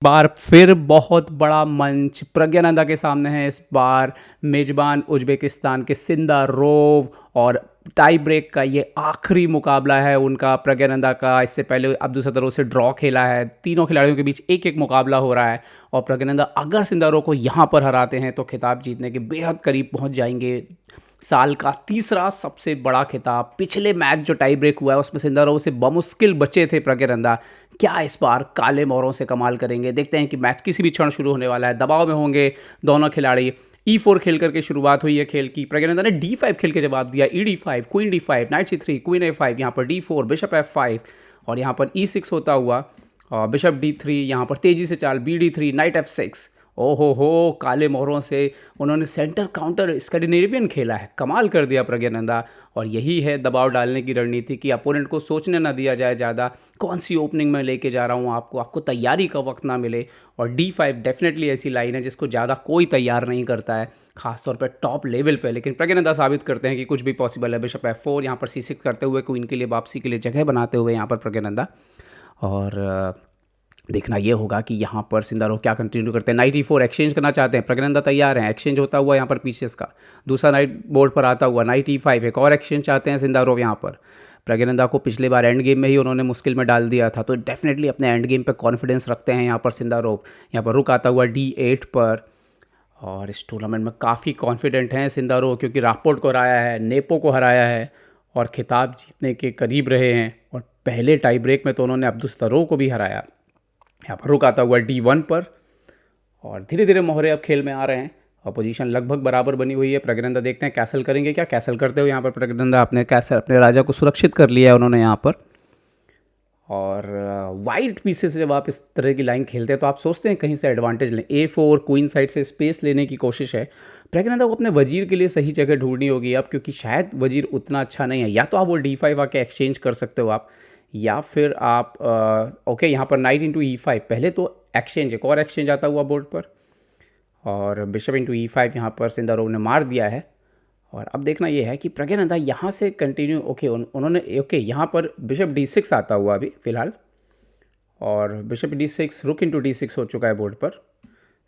बार फिर बहुत बड़ा मंच प्रज्ञानंदा के सामने है। इस बार मेजबान उज्बेकिस्तान के सिंदारोव, और टाई ब्रेक का ये आखिरी मुकाबला है उनका प्रज्ञानंदा का। इससे पहले अब्दुसत्तरोव से ड्रॉ खेला है। तीनों खिलाड़ियों के बीच एक एक मुकाबला हो रहा है, और प्रज्ञानंदा अगर सिंदारोव को यहाँ पर हराते हैं तो खिताब जीतने के बेहद करीब पहुँच जाएंगे। साल का तीसरा सबसे बड़ा खिताब। पिछले मैच जो टाई ब्रेक हुआ है उसमें सिंदारोव से बमुश्किल बचे थे प्रज्ञानंदा। क्या इस बार काले मोहरों से कमाल करेंगे? देखते हैं कि मैच किसी भी क्षण शुरू होने वाला है। दबाव में होंगे दोनों खिलाड़ी। E4 खेल करके शुरुआत हुई है खेल की। प्रज्ञानंदा ने D5 खेल के जवाब दिया। ED5, queen D5, night C3, queen A5, यहाँ पर D4, बिशप F5, और यहाँ पर E6 होता हुआ और बिशप D3, यहाँ पर तेजी से चाल BD3, नाइट F6। ओहो हो, काले मोहरों से उन्होंने सेंटर काउंटर स्कैंडिनेवियन खेला है। कमाल कर दिया प्रज्ञानंदा। और यही है दबाव डालने की रणनीति कि अपोनेंट को सोचने ना दिया जाए ज़्यादा, कौन सी ओपनिंग में लेके जा रहा हूँ आपको तैयारी का वक्त ना मिले। और D5 डेफिनेटली ऐसी लाइन है जिसको ज़्यादा कोई तैयार नहीं करता है, खासतौर पर टॉप लेवल पे। लेकिन प्रज्ञानंदा साबित करते हैं कि कुछ भी पॉसिबल है। बिशप F4, यहाँ पर C6 करते हुए क्वीन के लिए वापसी के लिए जगह बनाते हुए यहाँ पर प्रज्ञानंदा। और देखना ये होगा कि यहाँ पर सिंदारोव क्या कंटिन्यू करते हैं। नाइट E4 एक्सचेंज करना चाहते हैं, प्रज्ञानंदा तैयार हैं। एक्सचेंज होता हुआ यहाँ पर पीसेस का दूसरा नाइट बोर्ड पर आता हुआ नाइट E5, एक और एक्सचेंज चाहते हैं सिंदारोव। यहाँ पर प्रज्ञानंदा को पिछले बार एंड गेम में ही उन्होंने मुश्किल में डाल दिया था, तो डेफिनेटली अपने एंड गेम पर कॉन्फिडेंस रखते हैं यहाँ पर सिंदारोव। यहाँ पर रुक आता हुआ D8 पर, और इस टूर्नामेंट में काफ़ी कॉन्फिडेंट हैं सिंदारोव, क्योंकि रापोर्ट को हराया है, नेपो को हराया है, और खिताब जीतने के करीब रहे हैं। और पहले टाई ब्रेक में तो उन्होंने अब्दुसत्तरोव को भी हराया। यहाँ पर रुक आता हुआ D1 पर, और धीरे धीरे मोहरे अब खेल में आ रहे हैं और पोजीशन लगभग बराबर बनी हुई है। प्रज्ञानंदा देखते हैं कैसल करेंगे क्या। कैसल करते हुए यहाँ पर प्रज्ञानंदा अपने राजा को सुरक्षित कर लिया है उन्होंने यहाँ पर। और वाइट पीसेस जब आप इस तरह की लाइन खेलते हैं तो आप सोचते हैं कहीं से एडवांटेज लें। A4 क्वीन साइड से स्पेस लेने की कोशिश है। प्रज्ञानंदा को अपने वजीर के लिए सही जगह ढूंढनी होगी अब, क्योंकि शायद वजीर उतना अच्छा नहीं है। या तो आप वो D5 आके एक्सचेंज कर सकते हो आप, या फिर आप ओके यहाँ पर नाइट इंटू E5, पहले तो एक्सचेंज, एक और एक्सचेंज आता हुआ बोर्ड पर, और बिशप इंटू E5 यहाँ पर सिंदारोव ने मार दिया है। और अब देखना यह है कि प्रज्ञानंदा यहाँ से कंटिन्यू, उन्होंने यहाँ पर बिशप D6 आता हुआ अभी फ़िलहाल, और बिशप D6, रुक इंटू D6 हो चुका है बोर्ड पर।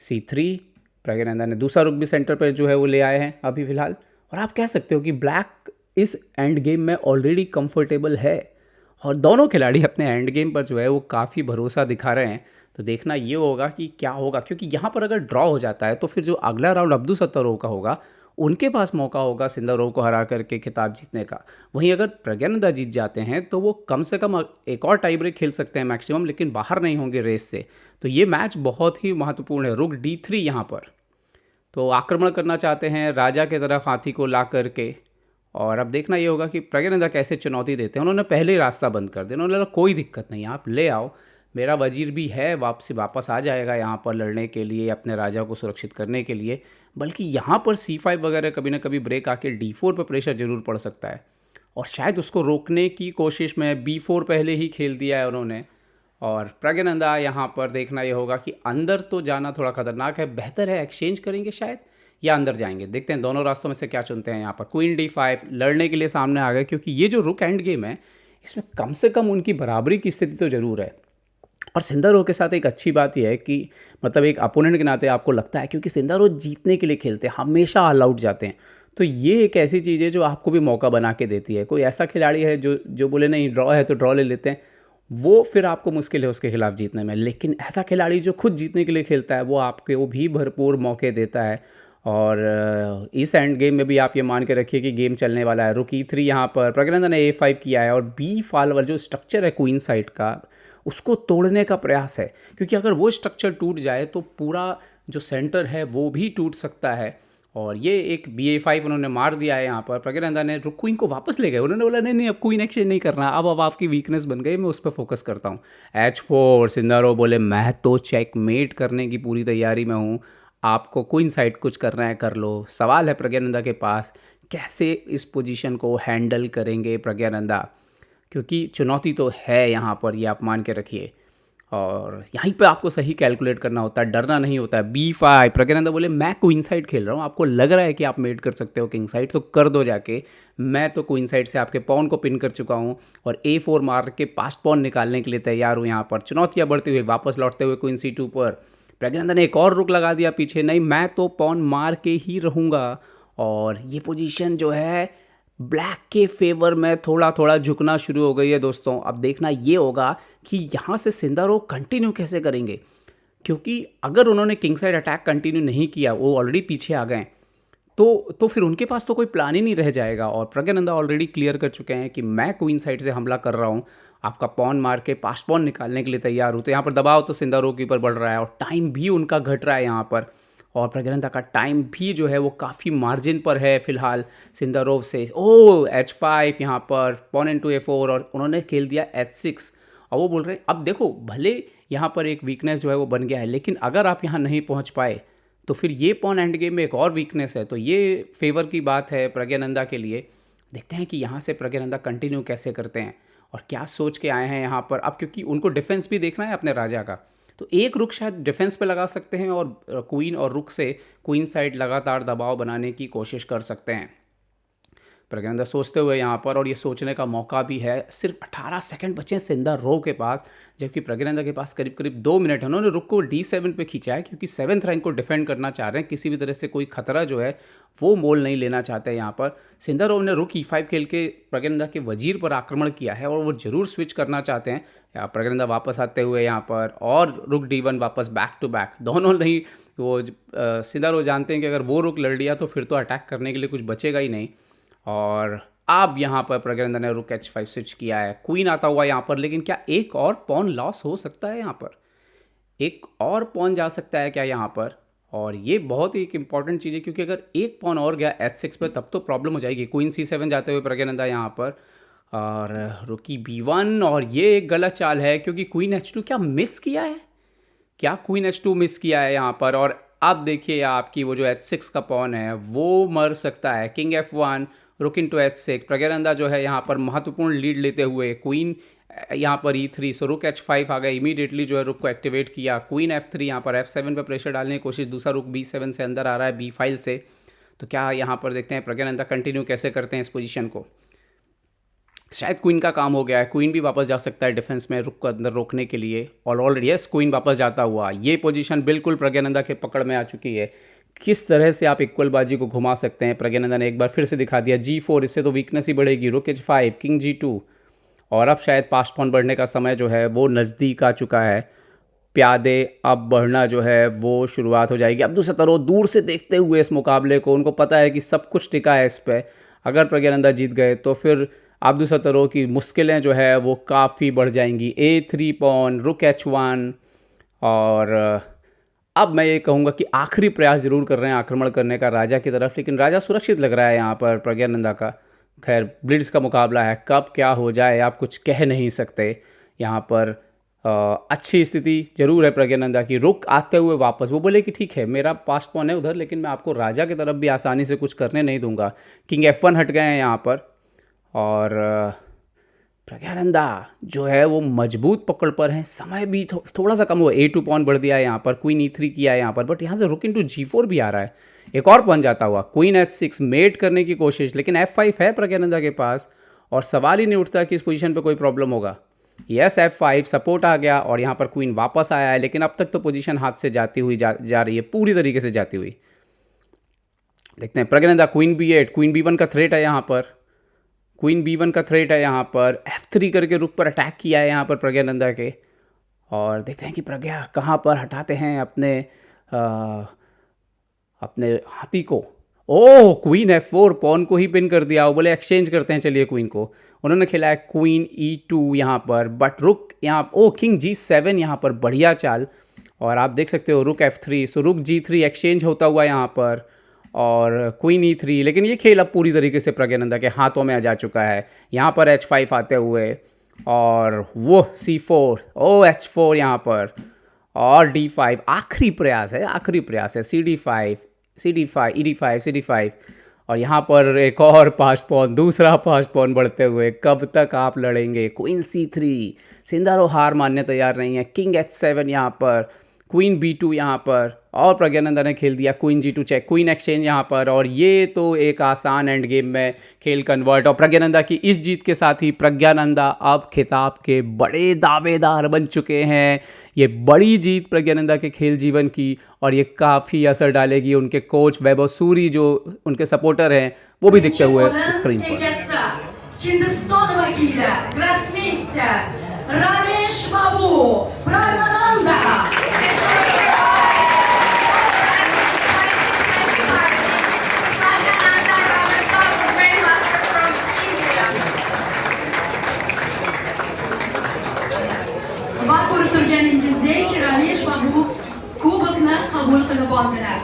C3, प्रज्ञानंदा ने दूसरा रुक भी सेंटर पर जो है वो ले आए हैं अभी फ़िलहाल। और आप कह सकते हो कि ब्लैक इस एंड गेम में ऑलरेडी कंफर्टेबल है, और दोनों खिलाड़ी अपने एंड गेम पर जो है वो काफ़ी भरोसा दिखा रहे हैं। तो देखना ये होगा कि क्या होगा, क्योंकि यहाँ पर अगर ड्रॉ हो जाता है तो फिर जो अगला राउंड अब्दुसत्तरोव का होगा उनके पास मौका होगा सिंदारोव को हरा करके खिताब जीतने का। वहीं अगर प्रज्ञानंदा जीत जाते हैं तो वो कम से कम एक और टाई ब्रेक खेल सकते हैं मैक्सिमम, लेकिन बाहर नहीं होंगे रेस से। तो ये मैच बहुत ही महत्वपूर्ण है। रुक D3 यहाँ पर, तो आक्रमण करना चाहते हैं राजा के तरफ हाथी को ला करके। और अब देखना ये होगा कि प्रज्ञानंदा कैसे चुनौती देते हैं। उन्होंने पहले ही रास्ता बंद कर दिया। उन्होंने बोला कोई दिक्कत नहीं, आप ले आओ, मेरा वजीर भी है, वापस आ जाएगा यहाँ पर लड़ने के लिए, अपने राजा को सुरक्षित करने के लिए। बल्कि यहाँ पर C5 वगैरह कभी ना कभी ब्रेक आके D4 पर प्रेशर जरूर पड़ सकता है, और शायद उसको रोकने की कोशिश में B4 पहले ही खेल दिया है उन्होंने। और प्रज्ञानंदा यहाँ पर देखना ये होगा कि अंदर तो जाना थोड़ा खतरनाक है, बेहतर है एक्सचेंज करेंगे शायद, या अंदर जाएंगे। देखते हैं दोनों रास्तों में से क्या चुनते हैं। यहाँ पर क्वीन D5 लड़ने के लिए सामने आ गए, क्योंकि ये जो रुक एंड गेम है इसमें कम से कम उनकी बराबरी की स्थिति तो ज़रूर है। और सिंदारोव के साथ एक अच्छी बात यह है कि मतलब एक अपोनेंट के नाते आपको लगता है, क्योंकि सिंदारोव जीतने के लिए खेलते हैं, हमेशा ऑल आउट जाते हैं, तो ये एक ऐसी चीज़ है जो आपको भी मौका बना के देती है। कोई ऐसा खिलाड़ी है जो जो बोले नहीं ड्रॉ है तो ड्रॉ ले लेते हैं, वो फिर आपको मुश्किल है उसके खिलाफ जीतने में। लेकिन ऐसा खिलाड़ी जो खुद जीतने के लिए खेलता है वो आपके वो भी भरपूर मौके देता है। और इस एंड गेम में भी आप ये मान के रखिए कि गेम चलने वाला है। रुक E3 यहाँ पर प्रज्ञानंदा ने A5 किया है, और B फालवर जो स्ट्रक्चर है क्वीन साइड का उसको तोड़ने का प्रयास है, क्योंकि अगर वो स्ट्रक्चर टूट जाए तो पूरा जो सेंटर है वो भी टूट सकता है। और ये एक BA5 उन्होंने मार दिया है यहाँ पर। प्रज्ञानंदा ने रुक क्वीन को वापस ले गए। उन्होंने बोला नहीं नहीं, अब क्वीन एक्सचेंज नहीं करना, अब आपकी वीकनेस बन गई, मैं उस पर फोकस करता हूँ। H4, सिंदारोव बोले मैं तो चेकमेट करने की पूरी तैयारी में हूँ, आपको क्वीन साइड कुछ करना है कर लो। सवाल है प्रज्ञानंदा के पास, कैसे इस पोजीशन को हैंडल करेंगे प्रज्ञानंदा, क्योंकि चुनौती तो है यहाँ पर, ये आप मान के रखिए। और यहीं पे आपको सही कैलकुलेट करना होता है, डरना नहीं होता है। B5 प्रज्ञानंदा बोले मैं क्वीन साइड खेल रहा हूँ, आपको लग रहा है कि आप मेट कर सकते हो किंग साइड तो कर दो जाके, मैं तो क्वीन साइड से आपके पॉन को पिन कर चुका हूँ और A4 मार के पास्ट पॉन निकालने के लिए तैयार हूँ। यहाँ पर चुनौतियाँ बढ़ती हुई वापस लौटते हुए क्वीन C2 पर प्रज्ञानंदा ने एक और रुक लगा दिया पीछे, नहीं मैं तो पॉन मार के ही रहूँगा। और ये पोजीशन जो है ब्लैक के फेवर में थोड़ा थोड़ा झुकना शुरू हो गई है दोस्तों। अब देखना ये होगा कि यहाँ से सिंदारो कंटिन्यू कैसे करेंगे, क्योंकि अगर उन्होंने किंग साइड अटैक कंटिन्यू नहीं किया, वो ऑलरेडी पीछे आ गए, तो फिर उनके पास तो कोई प्लान ही नहीं रह जाएगा। और प्रज्ञानंदा ऑलरेडी क्लियर कर चुके हैं कि मैं क्वीन साइड से हमला कर रहा हूँ, आपका पॉन मार के पास्ट पॉन निकालने के लिए तैयार हूँ। तो यहाँ पर दबाव तो सिंदारो के ऊपर बढ़ रहा है और टाइम भी उनका घट रहा है यहाँ पर। और प्रज्ञानंदा का टाइम भी जो है वो काफ़ी मार्जिन पर है फिलहाल सिंदारोव से। ओ H5 यहाँ पर पॉन इनटू A4 और उन्होंने खेल दिया H6। और वो बोल रहे हैं अब देखो भले यहाँ पर एक वीकनेस जो है वो बन गया है, लेकिन अगर आप यहाँ नहीं पहुँच पाए तो फिर ये पॉन एंड गेम में एक और वीकनेस है। तो ये फेवर की बात है प्रज्ञानंदा के लिए। देखते हैं कि यहाँ से प्रज्ञानंदा कंटिन्यू कैसे करते हैं और क्या सोच के आए हैं यहाँ पर। अब क्योंकि उनको डिफेंस भी देखना है अपने राजा का, तो एक रुक शायद डिफेंस पे लगा सकते हैं और क्वीन और रुक से क्वीन साइड लगातार दबाव बनाने की कोशिश कर सकते हैं प्रज्ञानंदा सोचते हुए यहाँ पर। और ये सोचने का मौका भी है, सिर्फ 18 सेकंड बचे हैं सिंदारोव के पास, जबकि प्रज्ञानंदा के पास करीब करीब 2 मिनट है। उन्होंने रुक को D7 पे खींचा है क्योंकि 7th रैंक को डिफेंड करना चाह रहे हैं, किसी भी तरह से कोई खतरा जो है वो मोल नहीं लेना चाहते हैं यहाँ पर। सिंदारोव ने रुक E5 खेल के प्रज्ञानंदा के वजीर पर आक्रमण किया है और वो जरूर स्विच करना चाहते हैं। प्रज्ञानंदा वापस आते हुए यहाँ पर और रुक D1 वापस बैक टू बैक, दोनों नहीं। वो सिंदारोव जानते हैं कि अगर वो रुक लड़ लिया तो फिर तो अटैक करने के लिए कुछ बचेगा ही नहीं। और अब यहाँ पर प्रज्ञानंदा ने रुक H5 स्विच किया है, क्वीन आता हुआ यहाँ पर, लेकिन क्या एक और पॉन लॉस हो सकता है यहाँ पर? एक और पॉन जा सकता है क्या यहाँ पर? और ये बहुत ही एक इंपॉर्टेंट चीज़ है क्योंकि अगर एक पॉन और गया H6 पे तब तो प्रॉब्लम हो जाएगी। क्वीन C7 जाते हुए प्रज्ञानंदा यहाँ पर और रुकी B1, और ये एक गलत चाल है क्योंकि क्वीन H2 क्या मिस किया है? क्या क्वीन H2 मिस किया है यहाँ पर? और अब देखिए आपकी वो जो H6 का पॉन है वो मर सकता है। किंग F1 रुक इनटू H6, प्रज्ञानंदा जो है यहाँ पर महत्वपूर्ण लीड लेते हुए क्वीन यहाँ पर E3, सो रुक H5 आ गया, इमीडिएटली जो है रुक को एक्टिवेट किया। क्वीन F3 यहाँ पर F7 पे प्रेशर डालने की कोशिश, दूसरा रुक B7 से अंदर आ रहा है B5 से। तो क्या यहाँ पर देखते हैं प्रज्ञानंदा कंटिन्यू कैसे करते हैं इस पोजीशन को। शायद क्वीन का काम हो गया है, क्वीन भी वापस जा सकता है डिफेंस में रुक को अंदर रोकने के लिए। और ऑलरेडी यस क्वीन वापस जाता हुआ, ये पोजीशन बिल्कुल प्रज्ञानंदा के पकड़ में आ चुकी है। किस तरह से आप इक्वल बाजी को घुमा सकते हैं प्रज्ञानंदा ने एक बार फिर से दिखा दिया। G4, इससे तो वीकनेस ही बढ़ेगी। रुक H5, किंग G2, और अब शायद पास्ट पॉन बढ़ने का समय जो है वो नज़दीक आ चुका है। प्यादे अब बढ़ना जो है वो शुरुआत हो जाएगी। अब्दुल सत्तारो दूर से देखते हुए इस मुकाबले को, उनको पता है कि सब कुछ टिका है इस पर। अगर प्रज्ञानंदा जीत गए तो फिर अब्दुल सत्तारो की मुश्किलें जो है वो काफ़ी बढ़ जाएंगी। A3 पॉन, रुक H1, और अब मैं ये कहूँगा कि आखिरी प्रयास ज़रूर कर रहे हैं आक्रमण करने का राजा की तरफ, लेकिन राजा सुरक्षित लग रहा है यहाँ पर प्रज्ञानंदा का। खैर ब्लिट्ज का मुकाबला है, कब क्या हो जाए आप कुछ कह नहीं सकते। यहाँ पर अच्छी स्थिति जरूर है प्रज्ञानंदा की। रुक आते हुए वापस वो बोले कि ठीक है मेरा पास्ट पॉन है उधर, लेकिन मैं आपको राजा की तरफ भी आसानी से कुछ करने नहीं दूंगा। किंग F1 हट गए हैं यहाँ पर, और प्रज्ञानंदा जो है वो मजबूत पकड़ पर है। समय भी थोड़ा सा कम हुआ, A2 पॉन बढ़ दिया है यहाँ पर, क्वीन E3 किया है यहाँ पर, बट यहाँ से रुक इनटू G4 भी आ रहा है। एक और पॉन जाता हुआ, क्वीन H6 मेट करने की कोशिश, लेकिन F5 है प्रज्ञानंदा के पास और सवाल ही नहीं उठता कि इस पोजीशन पे कोई प्रॉब्लम होगा। यस F5 सपोर्ट आ गया और यहाँ पर क्वीन वापस आया है, लेकिन अब तक तो पोजीशन हाथ से जाती हुई जा रही है, पूरी तरीके से जाती हुई। देखते हैं Praggnanandhaa queen B8, queen B1 का थ्रेट है यहाँ पर, क्वीन B1 का थ्रेट है यहाँ पर। F3 करके रुक पर अटैक किया है यहाँ पर प्रज्ञानंदा के, और देखते हैं कि प्रज्ञा कहाँ पर हटाते हैं अपने हाथी को। ओह क्वीन F4 पॉन को ही पिन कर दिया। वो बोले एक्सचेंज करते हैं चलिए क्वीन को। उन्होंने खेला है क्वीन E2 यहाँ पर, बट रुक यहाँ किंग G7 यहाँ पर, बढ़िया चाल। और आप देख सकते हो रुक F3, सो रुक G3 एक्सचेंज होता हुआ यहाँ पर, और क्वीन E3, लेकिन ये खेल अब पूरी तरीके से प्रज्ञानंदा के हाथों में आ जा चुका है। यहाँ पर H5 आते हुए और वो C4, H4 यहाँ पर, और D5 आखिरी प्रयास है, CD5, ED5, CD5, और यहाँ पर एक और पास्ट पॉन, दूसरा पास्ट पॉन बढ़ते हुए, कब तक आप लड़ेंगे। क्वीन C3, सिंदारो हार मानने तैयार नहीं है। किंग H7 यहाँ पर, क्वीन B2 यहाँ पर, और प्रज्ञानंदा ने खेल दिया queen G2 check, queen exchange यहाँ पर। और ये तो एक आसान एंड गेम में खेल कन्वर्ट, और प्रज्ञानंदा की इस जीत के साथ ही प्रज्ञानंदा अब खिताब के बड़े दावेदार बन चुके हैं। ये बड़ी जीत प्रज्ञानंदा के खेल जीवन की, और ये काफ़ी असर डालेगी उनके कोच वैभव सूरी, जो उनके सपोर्टर हैं, वो भी दिखते हुए स्क्रीन पर। हिंदुस्तान वकील ग्रासमिस्टर रमेश बाबू Praggnanandhaa. Va ko'rib turganingizdek, Ramesh Babu kubokni qabul qilib oldilar.